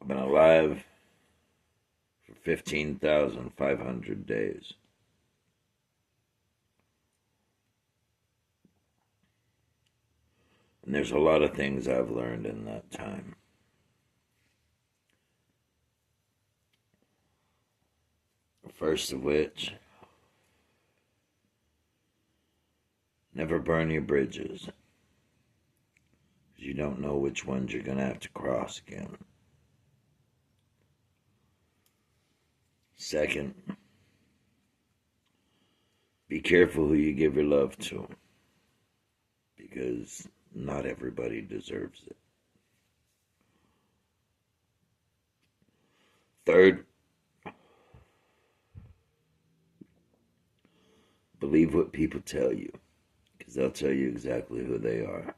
been alive for 15,500 days. And there's a lot of things I've learned in that time. First of which, never burn your bridges. You don't know which ones you're going to have to cross again. Second, be careful who you give your love to, because not everybody deserves it. Third, believe what people tell you, because they'll tell you exactly who they are.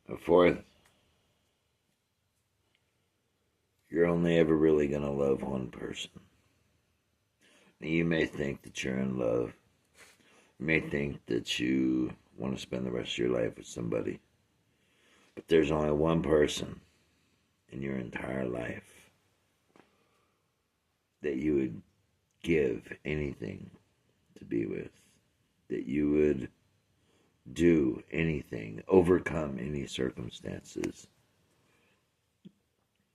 And fourth, you're only ever really going to love one person. Now, you may think that you're in love. You may think that you want to spend the rest of your life with somebody. But there's only one person in your entire life that you would give anything to be with, that you would do anything, overcome any circumstances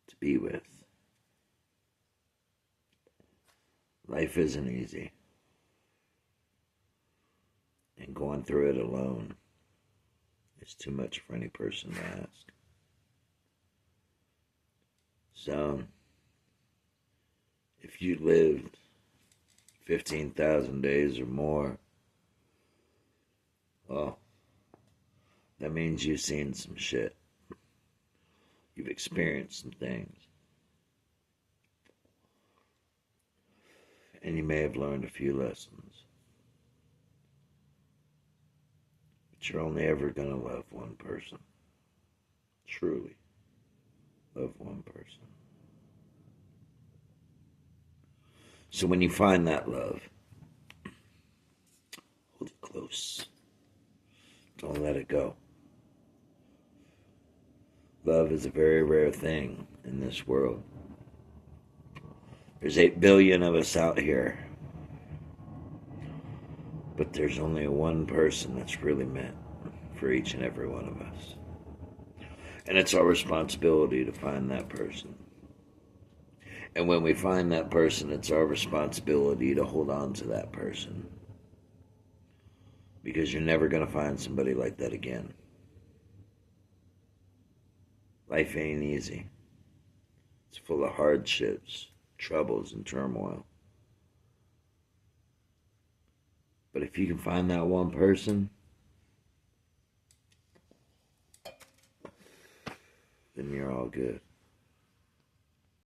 to be with. Life isn't easy, and going through it alone is too much for any person to ask. So, if you lived 15,000 days or more, well, that means you've seen some shit. You've experienced some things. And you may have learned a few lessons. But you're only ever going to love one person. Truly. Love one person. So when you find that love, hold it close. Don't let it go. Love is a very rare thing in this world. There's 8 billion of us out here. But there's only one person that's really meant for each and every one of us. And it's our responsibility to find that person. And when we find that person, it's our responsibility to hold on to that person. Because you're never going to find somebody like that again. Life ain't easy. It's full of hardships, troubles, and turmoil. But if you can find that one person, then you're all good.